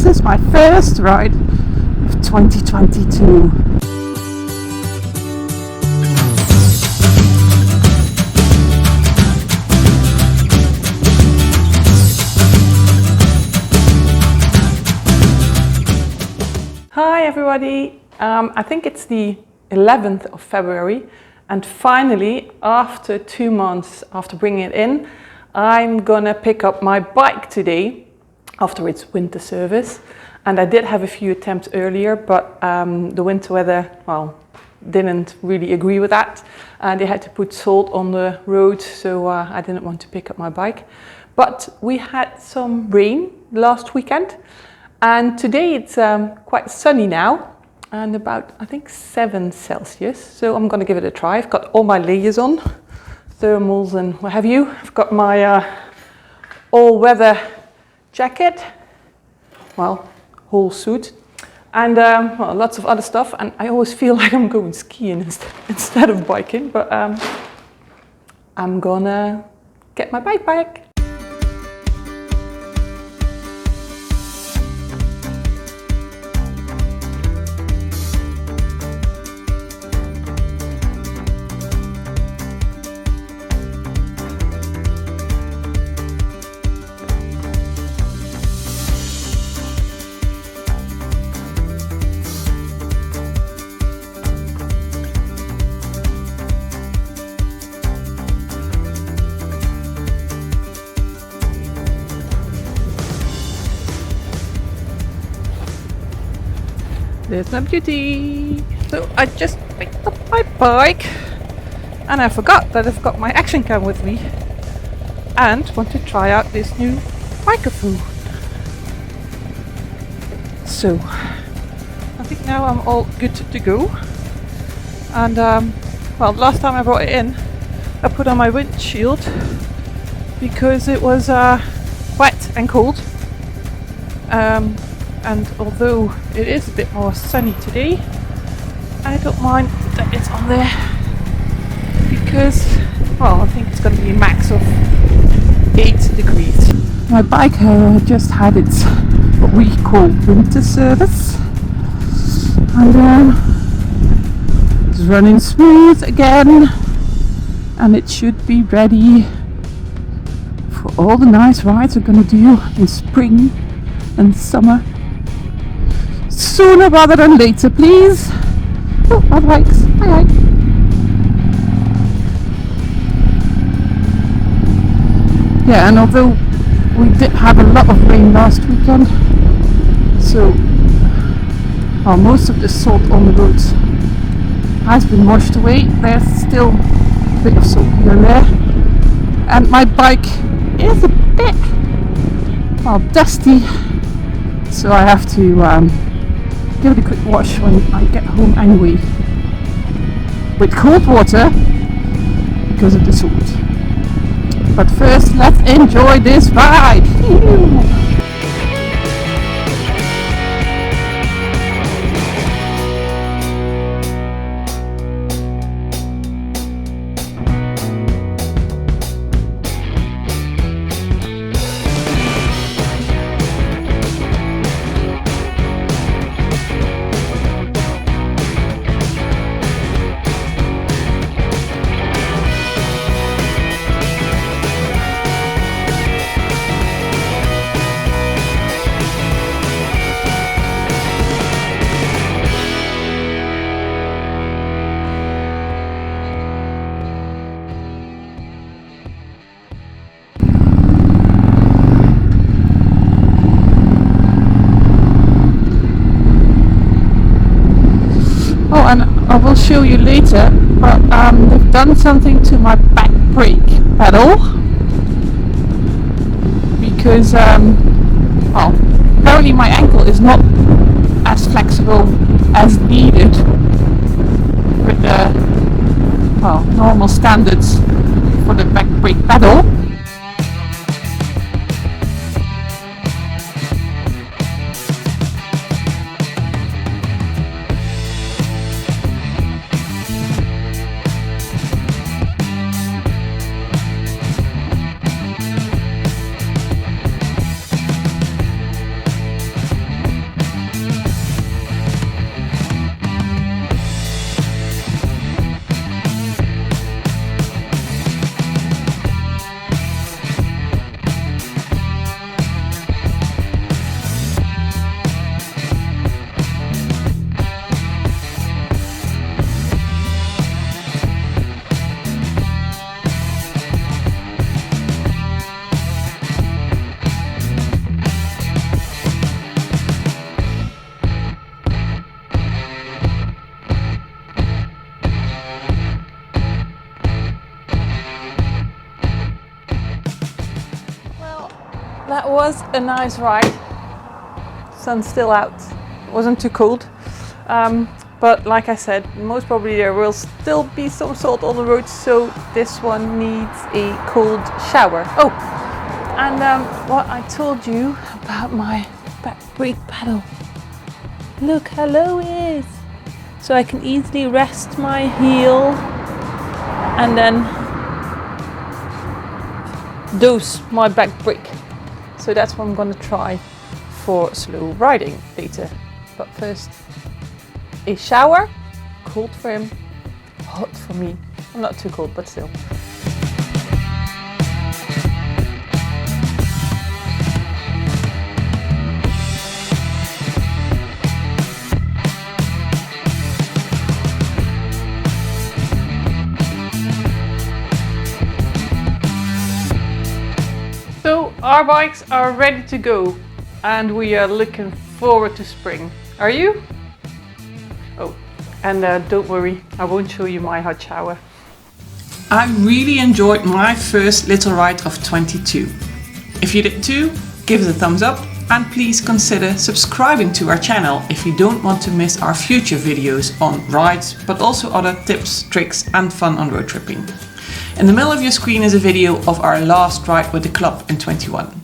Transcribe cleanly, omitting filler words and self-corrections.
this is my first ride of 2022. Hi everybody, I think it's the 11th of February, and finally, after 2 months after bringing it in, I'm gonna pick up my bike today after its winter service. And I did have a few attempts earlier, but the winter weather, well, didn't really agree with that. They had to put salt on the road, so I didn't want to pick up my bike. But we had some rain last weekend. And today it's quite sunny now, and about, I think, 7 Celsius. So I'm going to give it a try. I've got all my layers on, thermals and what have you. I've got my all-weather jacket, well, whole suit, and well, lots of other stuff. And I always feel like I'm going skiing instead of biking, but I'm gonna get my bike back. There's my beauty. So I just picked up my bike and I forgot that I've got my action cam with me and want to try out this new microphone. So I think now I'm all good to go. And well, last time I brought it in, I put on my windshield because it was wet and cold. And although it is a bit more sunny today, I don't mind that it's on there because, well, I think it's going to be a max of 8 degrees. My bike just had its, what we call, winter service, and it's running smooth again, and it should be ready for all the nice rides we're going to do in spring and summer. Sooner rather than later, please. Oh, my bikes. Hi. Yeah, and although we did have a lot of rain last weekend, so most of the salt on the roads has been washed away. There's still a bit of salt here and there, and my bike is a bit, well, dusty, so I have to give it a quick wash when I get home anyway, with cold water because of the salt. But first, let's enjoy this ride. Oh, and I will show you later, but they've done something to my back brake pedal because, well, apparently my ankle is not as flexible as needed with the, well, normal standards for the back brake pedal. was a nice ride. Sun's still out. It wasn't too cold. But like I said, most probably there will still be some salt on the road, so this one needs a cold shower. Oh, and what I told you about my back brake pedal. Look how low it is. So I can easily rest my heel and then dose my back brake. So that's what I'm gonna try for slow riding later. But first, a shower, cold for him, hot for me. I'm not too cold, but still. So our bikes are ready to go and we are looking forward to spring. Are you? Oh, and don't worry, I won't show you my hot shower. I really enjoyed my first little ride of 22. If you did too, give us a thumbs up and please consider subscribing to our channel if you don't want to miss our future videos on rides, but also other tips, tricks and fun on road tripping. In the middle of your screen is a video of our last ride with the club in 21.